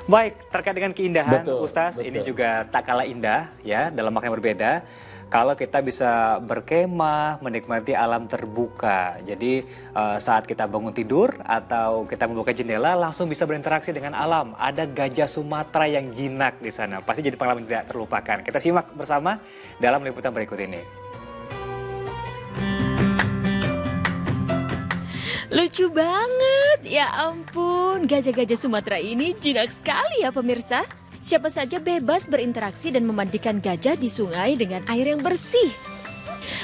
Baik, terkait dengan keindahan, Betul, Ustaz, ini betul. juga tak kalah indah ya, dalam makna yang berbeda. Kalau kita bisa berkemah, menikmati alam terbuka. Jadi saat kita bangun tidur atau kita membuka jendela, langsung bisa berinteraksi dengan alam. Ada gajah Sumatera yang jinak di sana. Pasti jadi pengalaman tidak terlupakan. Kita simak bersama dalam liputan berikut ini. Lucu banget, ya ampun. Gajah-gajah Sumatera ini jinak sekali ya pemirsa. Siapa saja bebas berinteraksi dan memandikan gajah di sungai dengan air yang bersih.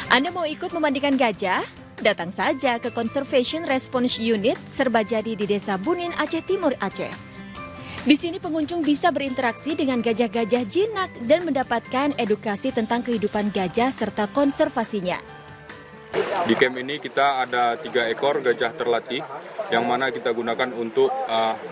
Anda mau ikut memandikan gajah? Datang saja ke Conservation Response Unit Serbajadi di Desa Bunin, Aceh Timur, Aceh. Di sini pengunjung bisa berinteraksi dengan gajah-gajah jinak dan mendapatkan edukasi tentang kehidupan gajah serta konservasinya. Di camp ini kita ada 3 ekor gajah terlatih yang mana kita gunakan untuk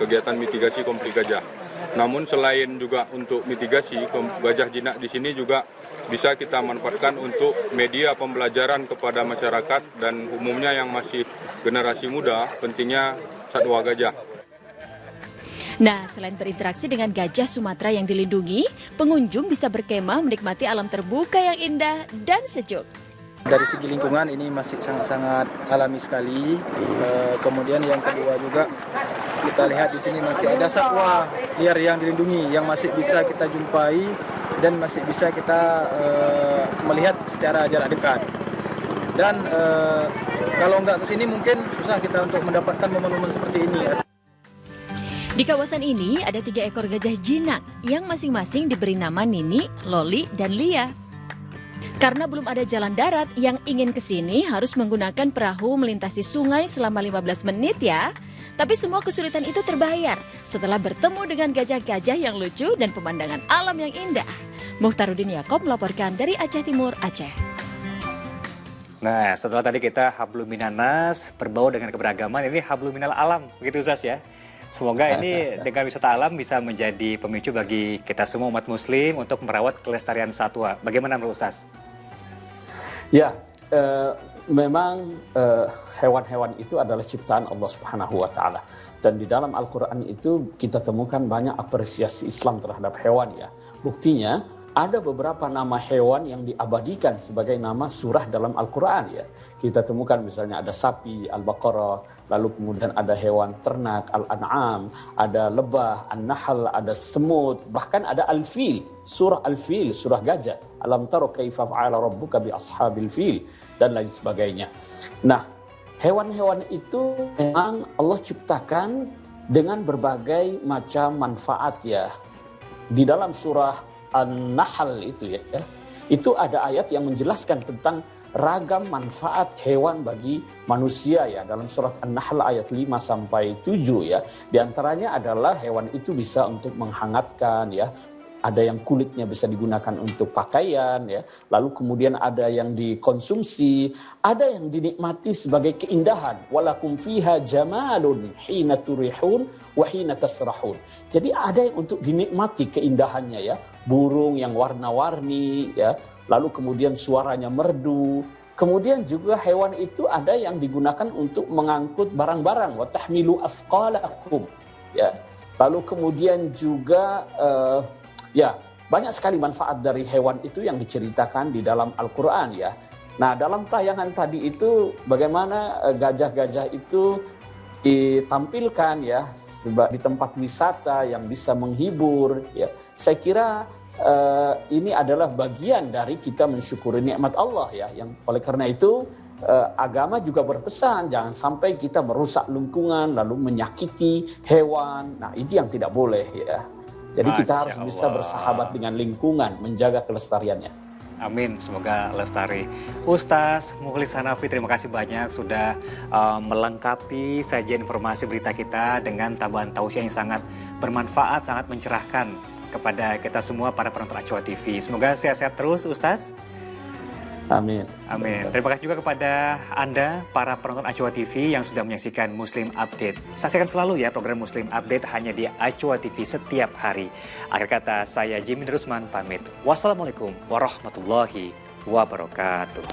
kegiatan mitigasi konflik gajah. Namun selain juga untuk mitigasi gajah jinak di sini juga bisa kita manfaatkan untuk media pembelajaran kepada masyarakat dan umumnya yang masih generasi muda pentingnya satwa gajah. Nah, selain berinteraksi dengan gajah Sumatera yang dilindungi, pengunjung bisa berkemah menikmati alam terbuka yang indah dan sejuk. Dari segi lingkungan ini masih sangat-sangat alami sekali. Kemudian yang kedua juga kita lihat di sini masih ada satwa liar yang dilindungi yang masih bisa kita jumpai dan masih bisa kita melihat secara jarak dekat. Dan kalau nggak ke sini mungkin susah kita untuk mendapatkan momen-momen seperti ini. Di kawasan ini ada 3 ekor gajah jinak yang masing-masing diberi nama Nini, Loli, dan Lia. Karena belum ada jalan darat, yang ingin ke sini harus menggunakan perahu melintasi sungai selama 15 menit ya. Tapi semua kesulitan itu terbayar setelah bertemu dengan gajah-gajah yang lucu dan pemandangan alam yang indah. Muhtaruddin Yaakob melaporkan dari Aceh Timur, Aceh. Nah, setelah tadi kita habluminanas, berbau dengan keberagaman, ini habluminal alam, begitu Ustaz ya. Semoga ini dengan wisata alam bisa menjadi pemicu bagi kita semua umat muslim untuk merawat kelestarian satwa. Bagaimana menurut Ustaz? Ya, memang hewan-hewan itu adalah ciptaan Allah Subhanahu wa taala. Dan di dalam Al-Qur'an itu kita temukan banyak apresiasi Islam terhadap hewan ya. Buktinya ada beberapa nama hewan yang diabadikan sebagai nama surah dalam Al-Quran ya. Kita temukan misalnya ada sapi, Al-Baqarah, lalu kemudian ada hewan ternak, Al-An'am, ada lebah, An-Nahl, ada semut, bahkan ada Al-Fil, surah Al-Fil, surah gajah. Alam taro kaifa fa'ala rabbuka bi ashabil fil, dan lain sebagainya. Nah, hewan-hewan itu memang Allah ciptakan dengan berbagai macam manfaat ya. Di dalam surah An-Nahl itu ya, itu ada ayat yang menjelaskan tentang ragam manfaat hewan bagi manusia ya. Dalam surat An-Nahl ayat 5 sampai 7 ya. Di antaranya adalah hewan itu bisa untuk menghangatkan ya. Ada yang kulitnya bisa digunakan untuk pakaian ya. Lalu kemudian ada yang dikonsumsi, ada yang dinikmati sebagai keindahan. Walakum fiha jamalun hina turihun wa hina tasrahun. Jadi ada yang untuk dinikmati keindahannya ya. Burung yang warna-warni ya. Lalu kemudian suaranya merdu. Kemudian juga hewan itu ada yang digunakan untuk mengangkut barang-barang. Wa tahmilu afqalakum ya. Lalu kemudian juga ya, banyak sekali manfaat dari hewan itu yang diceritakan di dalam Al-Quran ya. Nah, dalam tayangan tadi itu bagaimana gajah-gajah itu ditampilkan ya di tempat wisata yang bisa menghibur ya. Saya kira ini adalah bagian dari kita mensyukuri nikmat Allah ya. Yang oleh karena itu agama juga berpesan jangan sampai kita merusak lingkungan lalu menyakiti hewan. Nah, ini yang tidak boleh ya. Jadi kita harus bisa bersahabat dengan lingkungan, menjaga kelestariannya. Amin, semoga lestari. Ustaz Mukhlis Hanafi, terima kasih banyak sudah melengkapi sajian informasi berita kita dengan tambahan tausiah yang sangat bermanfaat, sangat mencerahkan kepada kita semua para penonton Acua TV. Semoga sehat-sehat terus, Ustaz. Amin. Amin. Terima kasih juga kepada Anda, para penonton Acua TV yang sudah menyaksikan Muslim Update. Saksikan selalu ya program Muslim Update hanya di Acua TV setiap hari. Akhir kata, saya Jimmy Rusman pamit. Wassalamualaikum warahmatullahi wabarakatuh.